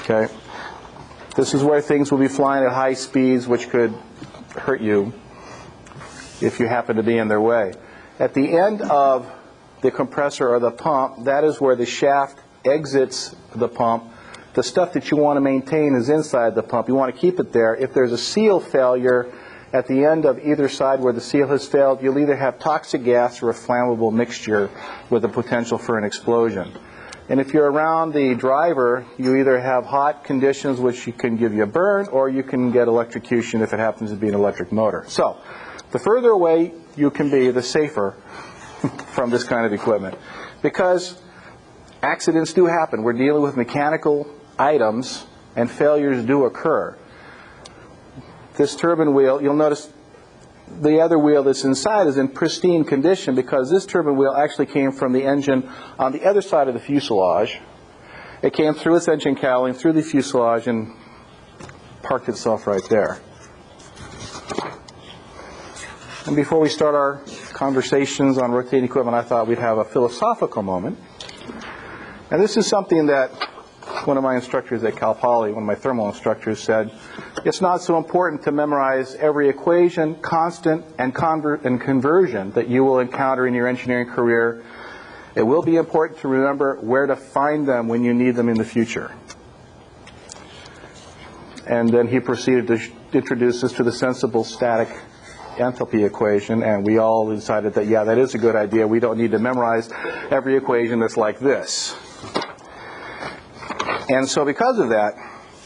Okay? This is where things will be flying at high speeds, which could hurt you if you happen to be in their way. At the end of the compressor or the pump, that is where the shaft exits the pump. The stuff that you want to maintain is inside the pump. You want to keep it there. If there's a seal failure at the end of either side where the seal has failed, you'll either have toxic gas or a flammable mixture with the potential for an explosion. And if you're around the driver, you either have hot conditions, which can give you a burn, or you can get electrocution if it happens to be an electric motor. So the further away you can be, the safer from this kind of equipment. Because accidents do happen. We're dealing with mechanical items, and failures do occur. This turbine wheel, you'll notice the other wheel that's inside is in pristine condition because this turbine wheel actually came from the engine on the other side of the fuselage. It came through its engine cowling, through the fuselage, and parked itself right there. And before we start our conversations on rotating equipment, I thought we'd have a philosophical moment. And this is something that one of my instructors at Cal Poly, one of my thermal instructors, said, it's not so important to memorize every equation, constant, and conversion that you will encounter in your engineering career. It will be important to remember where to find them when you need them in the future. And then he proceeded to introduce us to the sensible static enthalpy equation, and we all decided that, yeah, that is a good idea. We don't need to memorize every equation that's like this. And so because of that,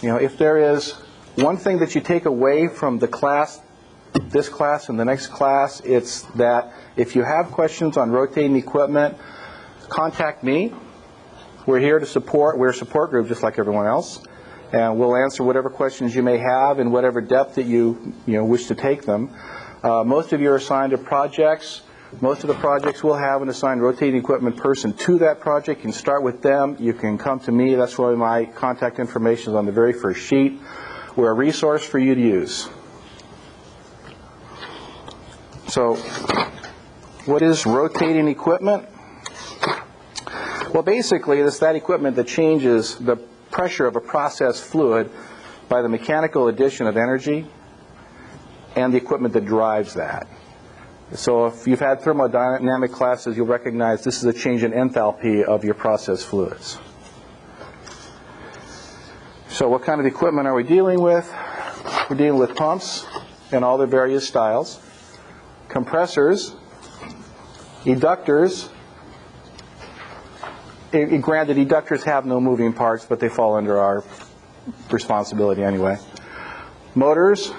if there is one thing that you take away from the class, this class and the next class, it's that if you have questions on rotating equipment, contact me. We're here to support. We're a support group just like everyone else. And we'll answer whatever questions you may have in whatever depth that you wish to take them. Most of you are assigned to projects. Most of the projects will have an assigned rotating equipment person to that project. You can start with them. You can come to me. That's why my contact information is on the very first sheet. We're a resource for you to use. So, what is rotating equipment? Well, basically, it's that equipment that changes the pressure of a process fluid by the mechanical addition of energy and the equipment that drives that. So if you've had thermodynamic classes, you'll recognize this is a change in enthalpy of your process fluids. So what kind of equipment are we dealing with? We're dealing with pumps in all their various styles, compressors, eductors. Granted, eductors have no moving parts, but they fall under our responsibility anyway. Motors,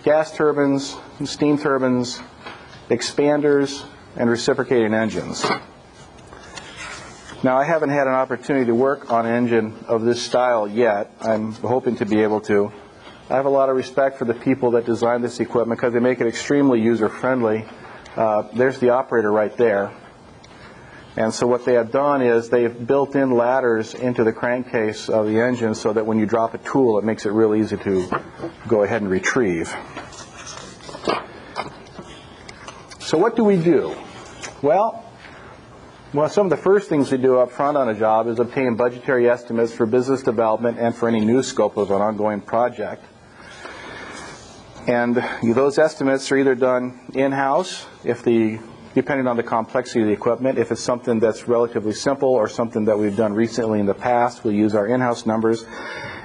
gas turbines, steam turbines, expanders, and reciprocating engines. Now, I haven't had an opportunity to work on an engine of this style yet. I'm hoping to be able to. I have a lot of respect for the people that design this equipment because they make it extremely user-friendly. There's the operator right there. And so what they have done is they've built in ladders into the crankcase of the engine so that when you drop a tool, it makes it real easy to go ahead and retrieve. So what do we do? Well, some of the first things we do up front on a job is obtain budgetary estimates for business development and for any new scope of an ongoing project. And those estimates are either done in-house, depending on the complexity of the equipment. If it's something that's relatively simple or something that we've done recently in the past, we'll use our in-house numbers.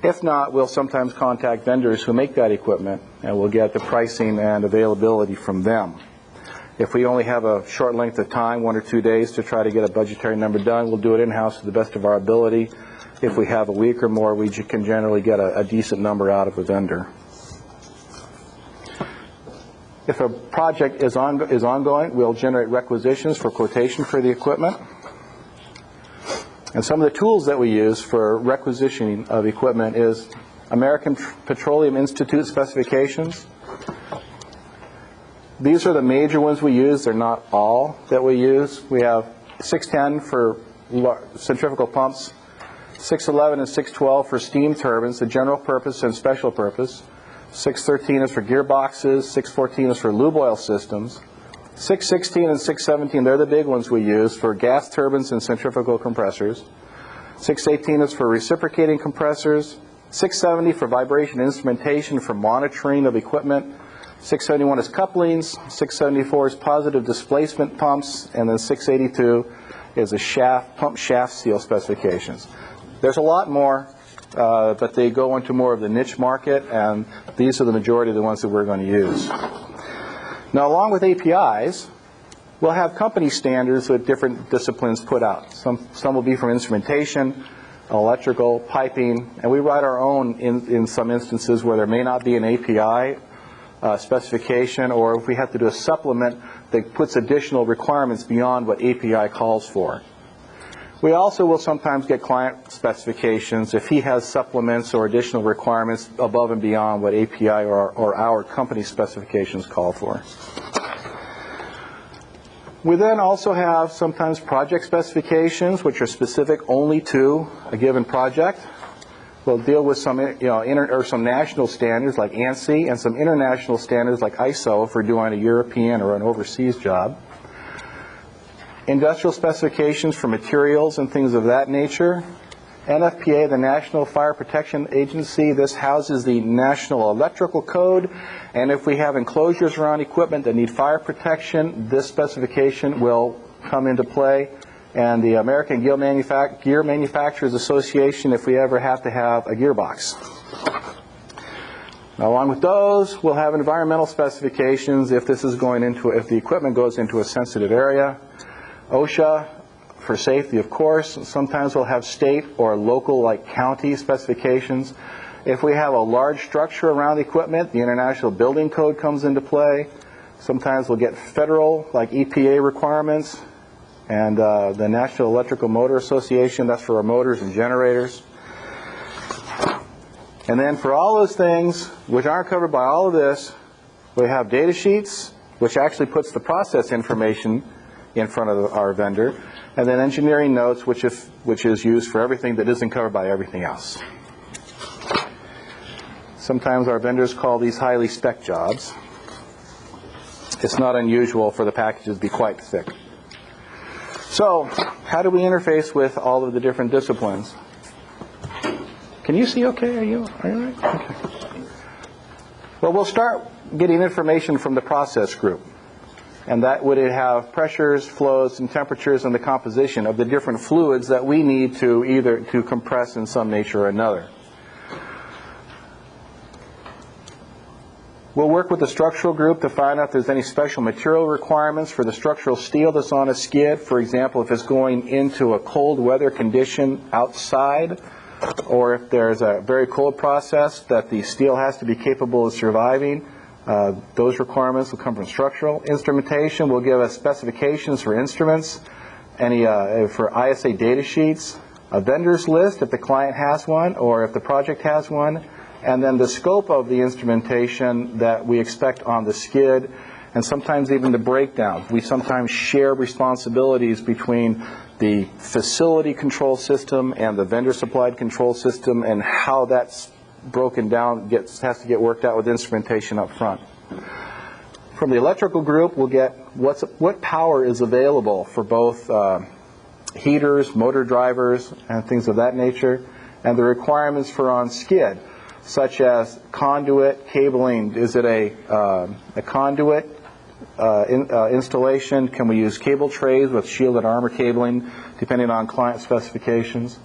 If not, we'll sometimes contact vendors who make that equipment, and we'll get the pricing and availability from them. If we only have a short length of time, 1 or 2 days, to try to get a budgetary number done, we'll do it in-house to the best of our ability. If we have a week or more, we can generally get a decent number out of a vendor. If a project is ongoing, we'll generate requisitions for quotation for the equipment. And some of the tools that we use for requisitioning of equipment is American Petroleum Institute specifications. These are the major ones we use. They're not all that we use. We have 610 for centrifugal pumps, 611 and 612 for steam turbines, the general purpose and special purpose. 613 is for gearboxes, 614 is for lube oil systems. 616 and 617, they're the big ones we use for gas turbines and centrifugal compressors. 618 is for reciprocating compressors. 670 for vibration instrumentation for monitoring of equipment. 671 is couplings. 674 is positive displacement pumps. And then 682 is the pump shaft seal specifications. There's a lot more, but they go into more of the niche market, and these are the majority of the ones that we're going to use. Now, along with APIs, we'll have company standards that different disciplines put out. Some will be from instrumentation, electrical, piping, and we write our own in some instances where there may not be an API specification, or if we have to do a supplement that puts additional requirements beyond what API calls for. We also will sometimes get client specifications if he has supplements or additional requirements above and beyond what API or our company specifications call for. We then also have sometimes project specifications, which are specific only to a given project. We'll deal with some, some national standards like ANSI and some international standards like ISO if we're doing a European or an overseas job. Industrial specifications for materials and things of that nature. NFPA, the National Fire Protection Agency, this houses the National Electrical Code, and if we have enclosures around equipment that need fire protection, this specification will come into play. And the American Gear Manufacturers Association, if we ever have to have a gearbox. Now, along with those, we'll have environmental specifications if the equipment goes into a sensitive area. OSHA for safety, of course. Sometimes we'll have state or local, like county, specifications. If we have a large structure around the equipment, the International Building Code comes into play. Sometimes we'll get federal, like EPA requirements, and the National Electrical Motor Association, that's for our motors and generators. And then for all those things which aren't covered by all of this, we have data sheets, which actually puts the process information in front of our vendor, and then engineering notes, which is used for everything that isn't covered by everything else. Sometimes our vendors call these highly spec jobs. It's not unusual for the packages to be quite thick. So, how do we interface with all of the different disciplines? Can you see okay? Are you all right? Okay. Well, we'll start getting information from the process group. And that would have pressures, flows, and temperatures and the composition of the different fluids that we need to compress in some nature or another. We'll work with the structural group to find out if there's any special material requirements for the structural steel that's on a skid. For example, if it's going into a cold weather condition outside, or if there's a very cold process that the steel has to be capable of surviving. Those requirements will come from structural. Instrumentation will give us specifications for instruments, for ISA data sheets, a vendor's list if the client has one or if the project has one, and then the scope of the instrumentation that we expect on the skid, and sometimes even the breakdown. We sometimes share responsibilities between the facility control system and the vendor-supplied control system, and how that's broken down has to get worked out with instrumentation up front. From the electrical group, we'll get what power is available for both heaters, motor drivers, and things of that nature, and the requirements for on skid, such as conduit, cabling. Is it a conduit installation? Can we use cable trays with shielded armor cabling, depending on client specifications?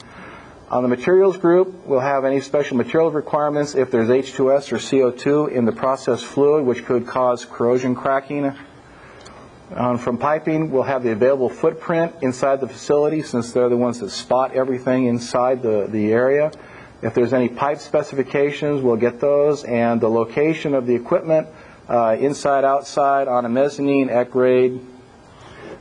On the materials group, we'll have any special material requirements if there's H2S or CO2 in the process fluid, which could cause corrosion cracking. From piping, we'll have the available footprint inside the facility, since they're the ones that spot everything inside the area. If there's any pipe specifications, we'll get those, and the location of the equipment, inside, outside, on a mezzanine, at grade.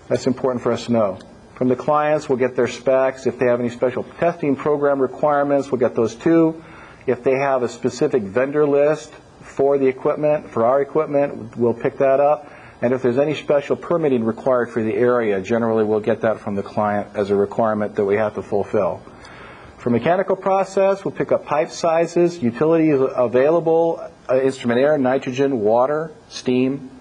That's important for us to know. From the clients, we'll get their specs. If they have any special testing program requirements, we'll get those too. If they have a specific vendor list for the equipment, for our equipment, we'll pick that up. And if there's any special permitting required for the area, generally we'll get that from the client as a requirement that we have to fulfill. For mechanical process, we'll pick up pipe sizes, utilities available, instrument air, nitrogen, water, steam.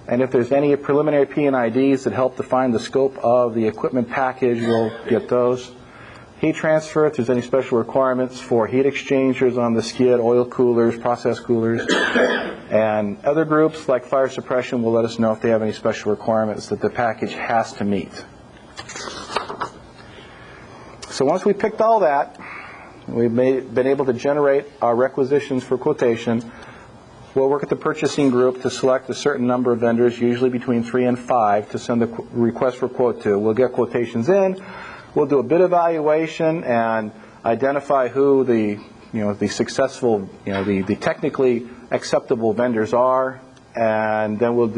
And if there's any preliminary P&IDs that help define the scope of the equipment package, we'll get those. Heat transfer, if there's any special requirements for heat exchangers on the skid, oil coolers, process coolers. And other groups like fire suppression will let us know if they have any special requirements that the package has to meet. So once we picked all that, we've been able to generate our requisitions for quotation. We'll work with the purchasing group to select a certain number of vendors, usually between 3 and 5, to send the request for quote to. We'll get quotations in. We'll do a bid evaluation and identify who the successful, the technically acceptable vendors are, and then we'll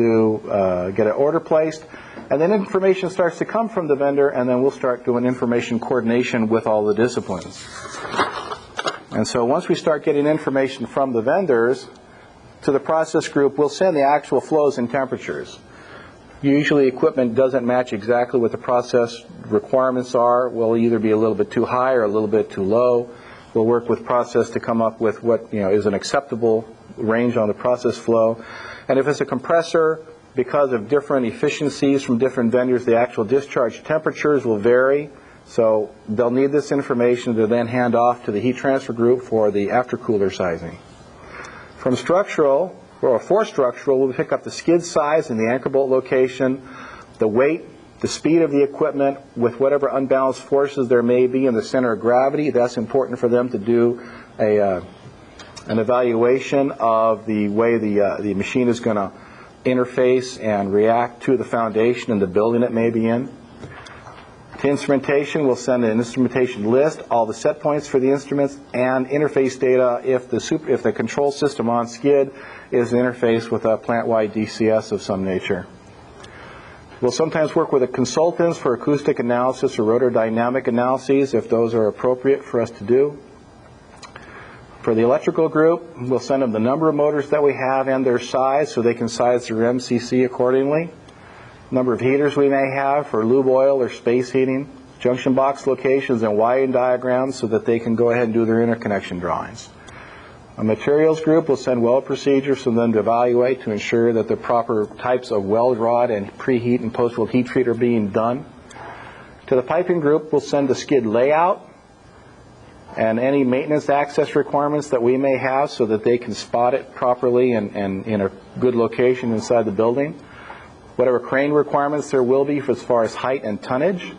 get an order placed, and then information starts to come from the vendor, and then we'll start doing information coordination with all the disciplines. And so once we start getting information from the vendors to the process group, we'll send the actual flows and temperatures. Usually equipment doesn't match exactly what the process requirements are. We'll either be a little bit too high or a little bit too low. We'll work with process to come up with what is an acceptable range on the process flow. And if it's a compressor, because of different efficiencies from different vendors, the actual discharge temperatures will vary. So they'll need this information to then hand off to the heat transfer group for the aftercooler sizing. From structural, or for structural, we'll pick up the skid size and the anchor bolt location, the weight, the speed of the equipment, with whatever unbalanced forces there may be in the center of gravity. That's important for them to do an evaluation of the way the machine is going to interface and react to the foundation and the building it may be in. To instrumentation, we'll send an instrumentation list, all the set points for the instruments, and interface data if the control system on skid is interfaced with a plant-wide DCS of some nature. We'll sometimes work with the consultants for acoustic analysis or rotor dynamic analyses if those are appropriate for us to do. For the electrical group, we'll send them the number of motors that we have and their size so they can size their MCC accordingly. Number of heaters we may have for lube oil or space heating, junction box locations and wiring diagrams so that they can go ahead and do their interconnection drawings. A materials group will send weld procedures for them to evaluate to ensure that the proper types of weld rod and preheat and post-weld heat treat are being done. To the piping group, we'll send the skid layout and any maintenance access requirements that we may have so that they can spot it properly and in a good location inside the building. Whatever crane requirements there will be for as far as height and tonnage.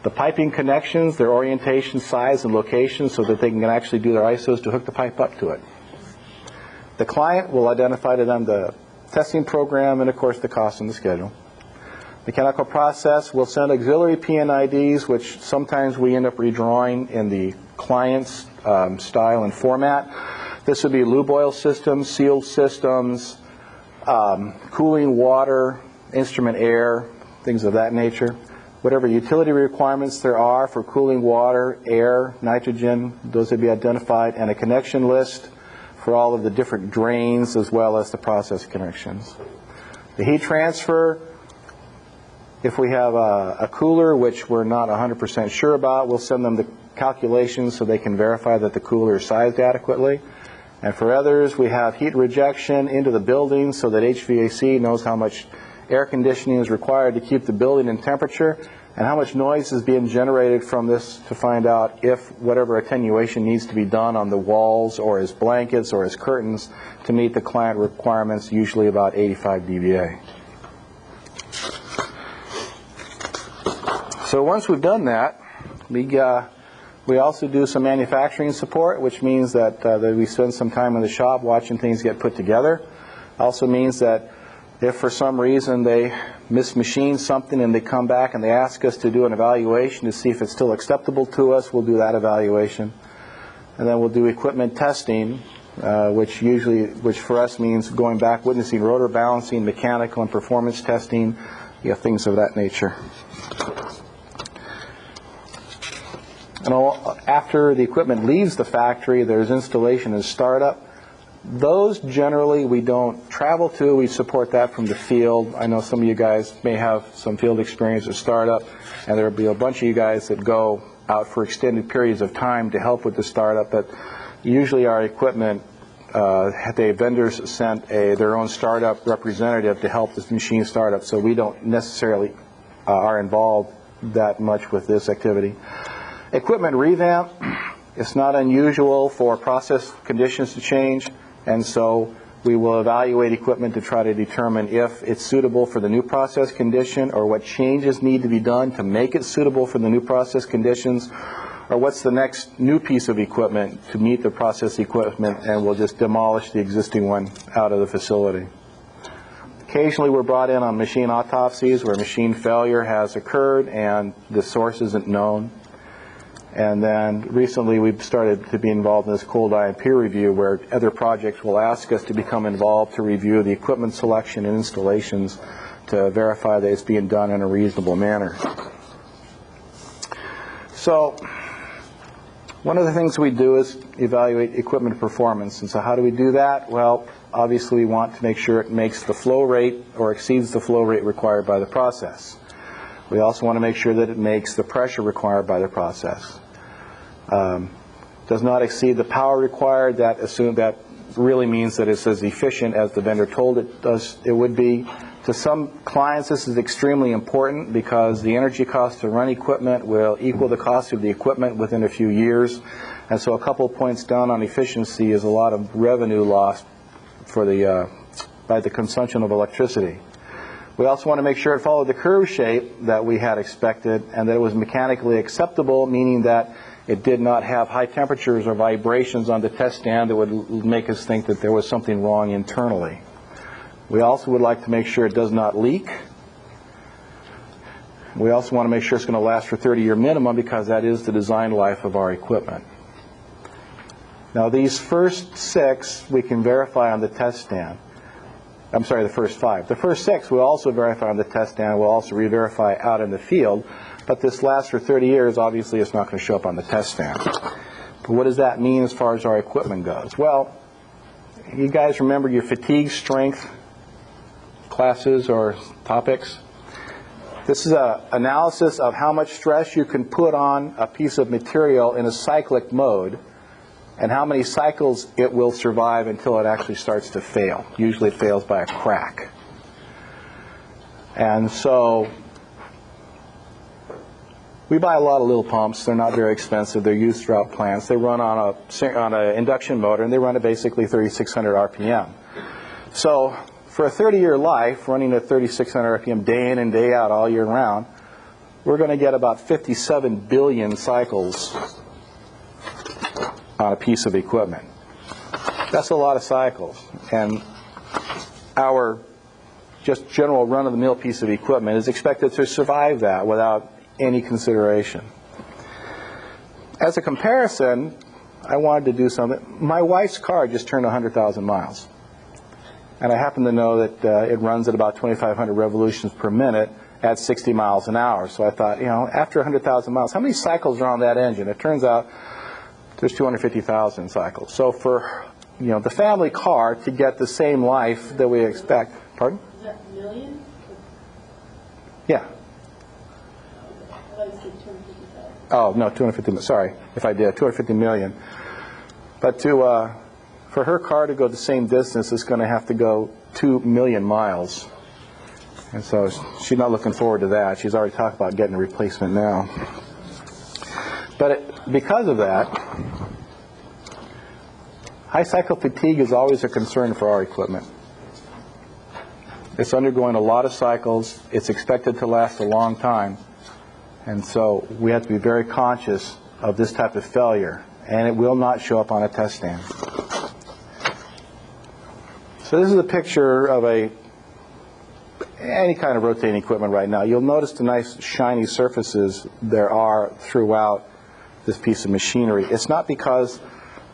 The piping connections, their orientation, size, and location so that they can actually do their ISOs to hook the pipe up to it. The client will identify to them the testing program and, of course, the cost and the schedule. Mechanical process will send auxiliary PNIDs, which sometimes we end up redrawing in the client's style and format. This would be lube oil systems, sealed systems, cooling water, instrument air, things of that nature. Whatever utility requirements there are for cooling water, air, nitrogen, those would be identified, and a connection list for all of the different drains as well as the process connections. The heat transfer, if we have a cooler which we're not 100% sure about, we'll send them the calculations so they can verify that the cooler is sized adequately. And for others, we have heat rejection into the building so that HVAC knows how much air conditioning is required to keep the building in temperature and how much noise is being generated from this to find out if whatever attenuation needs to be done on the walls or as blankets or as curtains to meet the client requirements, usually about 85 dBA. So once we've done that, we also do some manufacturing support, which means that we spend some time in the shop watching things get put together. Also means that if for some reason they mismachine something and they come back and they ask us to do an evaluation to see if it's still acceptable to us, we'll do that evaluation. And then we'll do equipment testing, which for us means going back, witnessing rotor balancing, mechanical and performance testing, things of that nature. And after the equipment leaves the factory, there's installation and startup. Those generally we don't travel to. We support that from the field. I know some of you guys may have some field experience with startup, and there will be a bunch of you guys that go out for extended periods of time to help with the startup. But usually our equipment, the vendors sent their own startup representative to help this machine startup, so we don't necessarily are involved that much with this activity. Equipment revamp. It's not unusual for process conditions to change, and so we will evaluate equipment to try to determine if it's suitable for the new process condition, or what changes need to be done to make it suitable for the new process conditions, or what's the next new piece of equipment to meet the process equipment, and we'll just demolish the existing one out of the facility. Occasionally we're brought in on machine autopsies where machine failure has occurred and the source isn't known. And then recently we've started to be involved in this cold ion peer review where other projects will ask us to become involved to review the equipment selection and installations to verify that it's being done in a reasonable manner. So one of the things we do is evaluate equipment performance. And so how do we do that? Well, obviously we want to make sure it makes the flow rate or exceeds the flow rate required by the process. We also want to make sure that it makes the pressure required by the process. Does not exceed the power required. That really means that it's as efficient as the vendor told it would be. To some clients this is extremely important because the energy cost to run equipment will equal the cost of the equipment within a few years. And so a couple of points down on efficiency is a lot of revenue lost for by the consumption of electricity. We also want to make sure it followed the curve shape that we had expected and that it was mechanically acceptable, meaning that it did not have high temperatures or vibrations on the test stand that would make us think that there was something wrong internally. We also would like to make sure it does not leak. We also want to make sure it's going to last for 30-year minimum because that is the design life of our equipment. Now these first 6 we can verify on the test stand. I'm sorry, the first 5. The first 6 we'll also verify on the test stand. We'll also re-verify out in the field. But this lasts for 30 years. Obviously, it's not going to show up on the test stand. But what does that mean as far as our equipment goes? Well, you guys remember your fatigue strength classes or topics? This is an analysis of how much stress you can put on a piece of material in a cyclic mode and how many cycles it will survive until it actually starts to fail. Usually it fails by a crack. And so we buy a lot of little pumps. They're not very expensive. They're used throughout plants. They run on an induction motor, and they run at basically 3,600 RPM. So for a 30-year life, running at 3,600 RPM day in and day out all year round, we're going to get about 57 billion cycles on a piece of equipment. That's a lot of cycles. And our just general run-of-the-mill piece of equipment is expected to survive that without any consideration. As a comparison, I wanted to do something. My wife's car just turned 100,000 miles. And I happen to know that it runs at about 2,500 revolutions per minute at 60 miles an hour. So I thought, after 100,000 miles, how many cycles are on that engine? It turns out there's 250,000 cycles. So for the family car to get the same life that we expect. Pardon? Is that million? Yeah. Oh, no, 250, sorry, if I did, 250 million. But for her car to go the same distance, it's going to have to go 2 million miles. And so she's not looking forward to that. She's already talked about getting a replacement now. But because of that, high cycle fatigue is always a concern for our equipment. It's undergoing a lot of cycles. It's expected to last a long time. And so we have to be very conscious of this type of failure, and it will not show up on a test stand. So this is a picture of any kind of rotating equipment right now. You'll notice the nice shiny surfaces there are throughout this piece of machinery. It's not because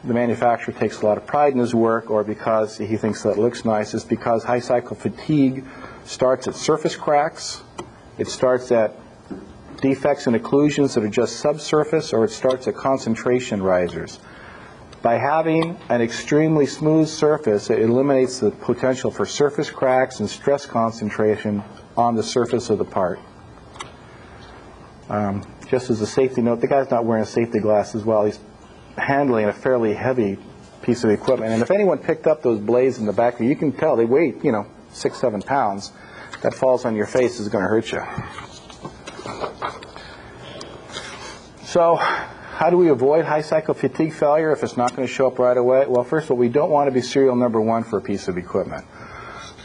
the manufacturer takes a lot of pride in his work or because he thinks that it looks nice. It's because high cycle fatigue starts at surface cracks. It starts at defects and occlusions that are just subsurface, or it starts at concentration risers. By having an extremely smooth surface, it eliminates the potential for surface cracks and stress concentration on the surface of the part. Just as a safety note, the guy's not wearing safety glasses while he's handling a fairly heavy piece of equipment. And if anyone picked up those blades in the back, you can tell they weigh, 6-7 pounds. That falls on your face is going to hurt you. So How do we avoid high cycle fatigue failure if it's not going to show up right away? Well, first of all, we don't want to be serial number one for a piece of equipment.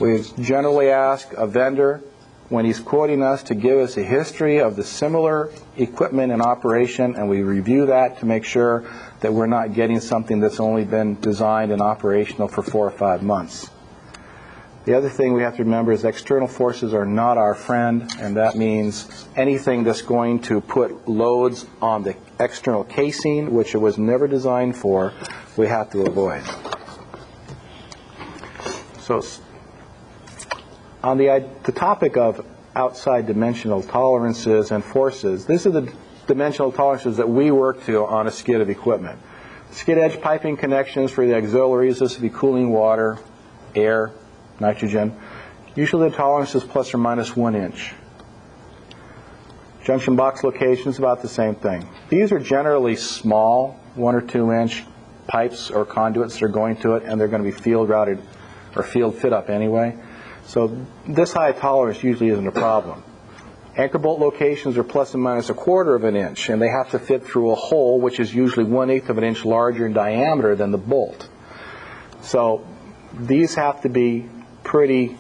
We generally ask a vendor, when he's quoting us, to give us a history of the similar equipment in operation, and we review that to make sure that we're not getting something that's only been designed and operational for 4 or 5 months. The other thing we have to remember is external forces are not our friend, and that means anything that's going to put loads on the external casing, which it was never designed for, we have to avoid. So on the topic of outside dimensional tolerances and forces, these are the dimensional tolerances that we work to on a skid of equipment. Skid edge piping connections for the auxiliaries, this would be cooling water, air, nitrogen. Usually the tolerance is plus or minus 1 inch. Junction box locations, about the same thing. These are generally small, 1 or 2 inch pipes or conduits that are going to it, and they're going to be field routed or field fit up anyway. So this high tolerance usually isn't a problem. Anchor bolt locations are plus or minus 1/4 of an inch, and they have to fit through a hole which is usually 1/8 of an inch larger in diameter than the bolt. So these have to be pretty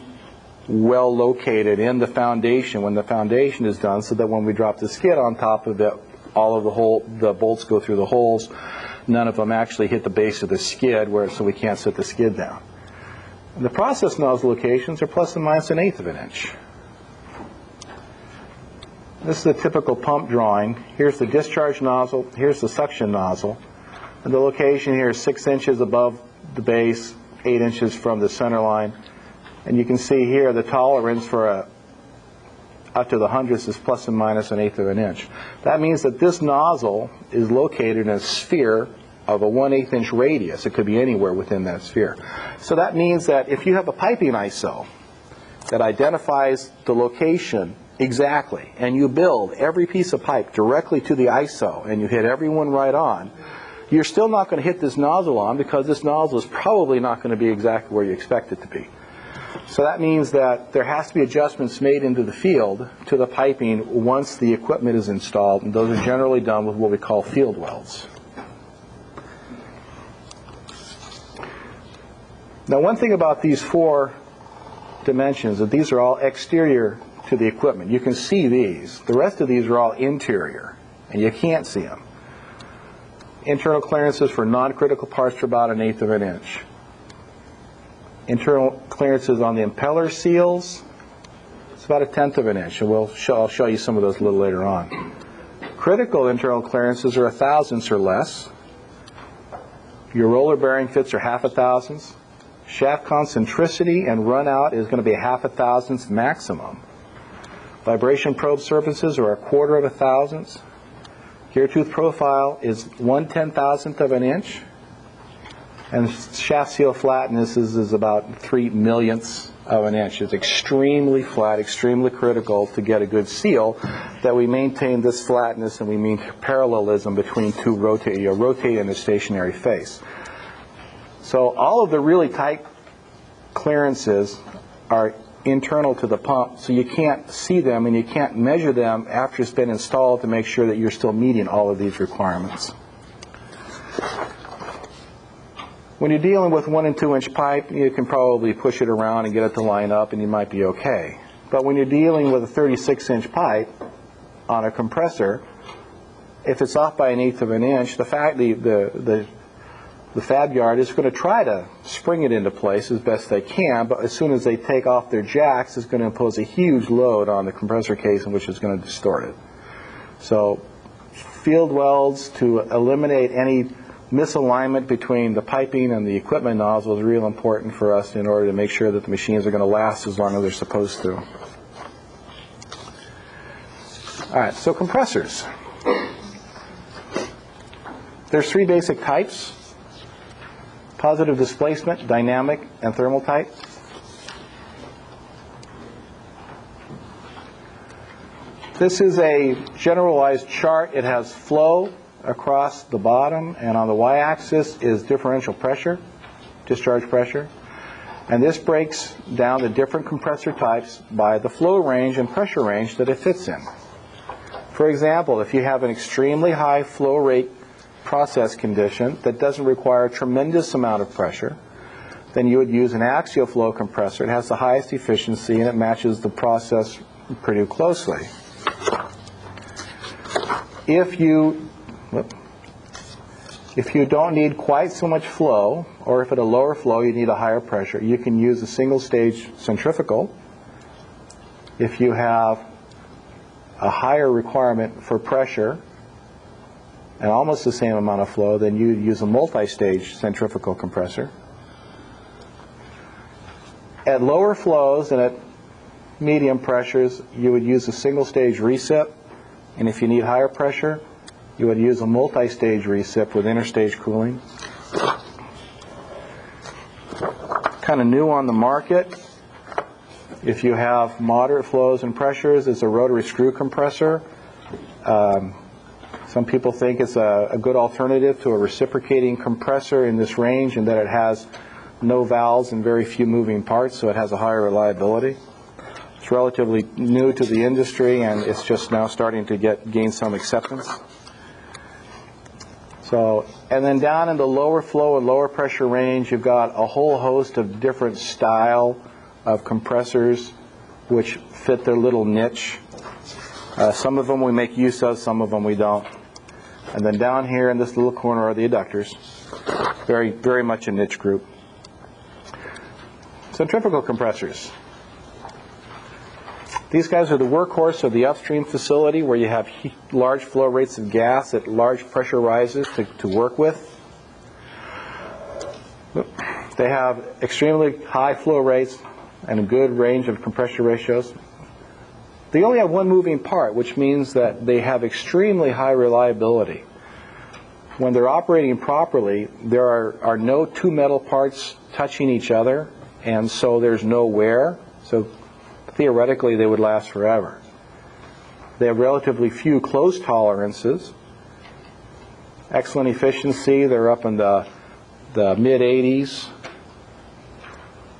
well located in the foundation when the foundation is done, so that when we drop the skid on top of it, all of the bolts go through the holes. None of them actually hit the base of the skid, so we can't set the skid down. And the process nozzle locations are plus or minus 1/8 of an inch. This is a typical pump drawing. Here's the discharge nozzle, here's the suction nozzle, and the location here is 6 inches above the base, 8 inches from the center line. And you can see here the tolerance for up to the hundredths is plus or minus 1/8 of an inch. That means that this nozzle is located in a sphere of a 1/8 inch radius. It could be anywhere within that sphere. So that means that if you have a piping ISO that identifies the location exactly, and you build every piece of pipe directly to the ISO, and you hit every one right on, you're still not going to hit this nozzle on, because this nozzle is probably not going to be exactly where you expect it to be. So that means that there has to be adjustments made into the field to the piping once the equipment is installed, and those are generally done with what we call field welds. Now, one thing about these 4 dimensions, that these are all exterior to the equipment. You can see these. The rest of these are all interior, and you can't see them. Internal clearances for non-critical parts are about 1/8 of an inch. Internal clearances on the impeller seals, it's about 1/10 of an inch, and I'll show you some of those a little later on. Critical internal clearances are 1/1000 or less. Your roller bearing fits are 1/2 thousandths. Shaft concentricity and run out is going to be 1/2 thousandths maximum. Vibration probe surfaces are 1/4 of a thousandth. Gear tooth profile is 1/10,000th of an inch. And shaft seal flatness is about 3/1,000,000ths of an inch. It's extremely flat, extremely critical to get a good seal, that we maintain this flatness and we maintain parallelism between two rotating and a stationary face. So all of the really tight clearances are internal to the pump, so you can't see them and you can't measure them after it's been installed to make sure that you're still meeting all of these requirements. When you're dealing with 1 and 2 inch pipe, you can probably push it around and get it to line up and you might be okay. But when you're dealing with a 36 inch pipe on a compressor, if it's off by 1/8 of an inch, the fab yard is going to try to spring it into place as best they can, but as soon as they take off their jacks, it's going to impose a huge load on the compressor casing, which is going to distort it. So field welds to eliminate any misalignment between the piping and the equipment nozzle is real important for us in order to make sure that the machines are going to last as long as they're supposed to. All right, so compressors. There's 3 basic types: positive displacement, dynamic, and thermal type. This is a generalized chart. It has flow across the bottom, and on the y-axis is differential pressure, discharge pressure. And this breaks down the different compressor types by the flow range and pressure range that it fits in. For example, if you have an extremely high flow rate process condition that doesn't require a tremendous amount of pressure, then you would use an axial flow compressor. It has the highest efficiency and it matches the process pretty closely. If you don't need quite so much flow, or if at a lower flow you need a higher pressure, you can use a single-stage centrifugal. If you have a higher requirement for pressure and almost the same amount of flow, then you'd use a multi-stage centrifugal compressor. At lower flows and at medium pressures, you would use a single-stage recip, and if you need higher pressure, you would use a multi-stage recip with interstage cooling. Kind of new on the market, if you have moderate flows and pressures, is a rotary screw compressor. Some people think it's a good alternative to a reciprocating compressor in this range, and that it has no valves and very few moving parts, so it has a higher reliability. It's relatively new to the industry, and it's just now starting to gain some acceptance. So, and then down in the lower flow and lower pressure range, you've got a whole host of different style of compressors which fit their little niche. Some of them we make use of, some of them we don't. And then down here in this little corner are the adductors. Very, very much a niche group. Centrifugal compressors. These guys are the workhorse of the upstream facility where you have large flow rates of gas at large pressure rises to work with. They have extremely high flow rates and a good range of compression ratios. They only have one moving part, which means that they have extremely high reliability. When they're operating properly, there are no two metal parts touching each other, and so there's no wear. So theoretically, they would last forever. They have relatively few close tolerances. Excellent efficiency. They're up in the mid-80s.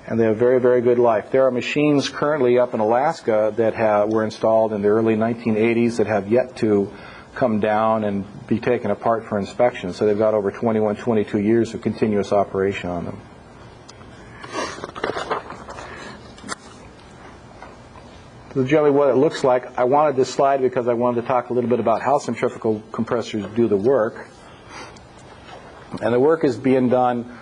And they have very, very good life. There are machines currently up in Alaska that were installed in the early 1980s that have yet to come down and be taken apart for inspection. So they've got over 21, 22 years of continuous operation on them. So generally what it looks like, I wanted this slide because I wanted to talk a little bit about how centrifugal compressors do the work. And the work is being done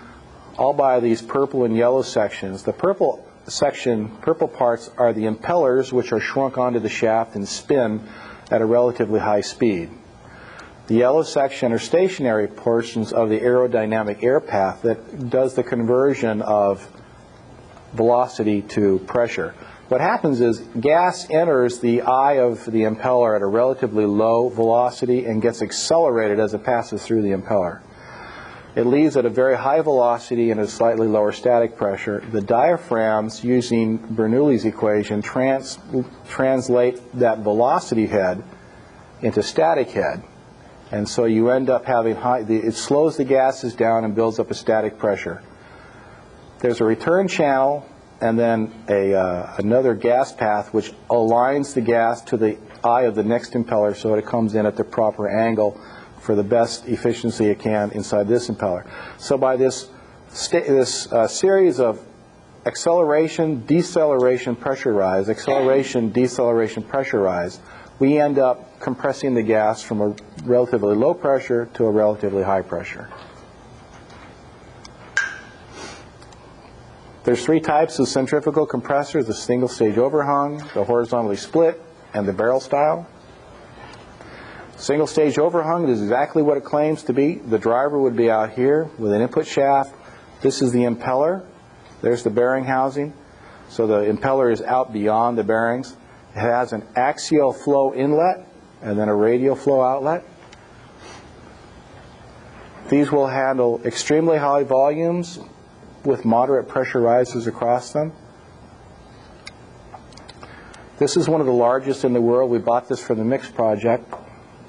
all by these purple and yellow sections. The purple parts are the impellers, which are shrunk onto the shaft and spin at a relatively high speed. The yellow section are stationary portions of the aerodynamic air path that does the conversion of velocity to pressure. What happens is gas enters the eye of the impeller at a relatively low velocity and gets accelerated as it passes through the impeller. It leaves at a very high velocity and a slightly lower static pressure. The diaphragms, using Bernoulli's equation, translate that velocity head into static head. And so you end up having it slows the gases down and builds up a static pressure. There's a return channel and then another gas path which aligns the gas to the eye of the next impeller so that it comes in at the proper angle for the best efficiency it can inside this impeller. So by this series of acceleration, deceleration, pressure rise, acceleration, deceleration, pressure rise, we end up compressing the gas from a relatively low pressure to a relatively high pressure. There's three types of centrifugal compressors: the single stage overhung, the horizontally split, and the barrel style. Single stage overhung is exactly what it claims to be. The driver would be out here with an input shaft. This is the impeller. There's the bearing housing. So the impeller is out beyond the bearings. It has an axial flow inlet and then a radial flow outlet. These will handle extremely high volumes with moderate pressure rises across them. This is one of the largest in the world. We bought this for the Mix project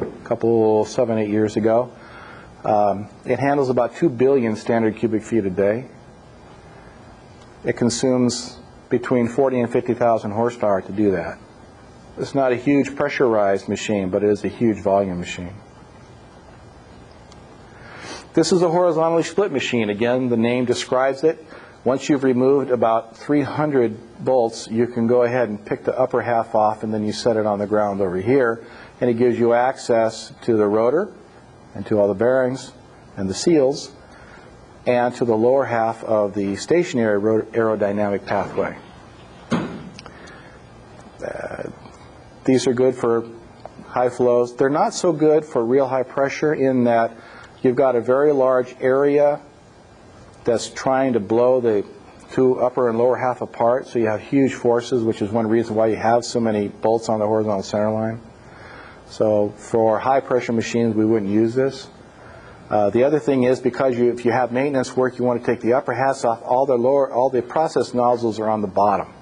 a couple, 7, 8 years ago. It handles about 2 billion standard cubic feet a day. It consumes between 40 and 50,000 horsepower to do that. It's not a huge pressurized machine, but it is a huge volume machine. This is a horizontally split machine. Again, the name describes it. Once you've removed about 300 bolts, you can go ahead and pick the upper half off, and then you set it on the ground over here, and it gives you access to the rotor and to all the bearings and the seals and to the lower half of the stationary aerodynamic pathway. These are good for high flows. They're not so good for real high pressure in that you've got a very large area that's trying to blow the two upper and lower half apart, so you have huge forces, which is one reason why you have so many bolts on the horizontal center line. So for high pressure machines, we wouldn't use this. The other thing is, because if you have maintenance work, you want to take the upper halves off, all the process nozzles are on the bottom.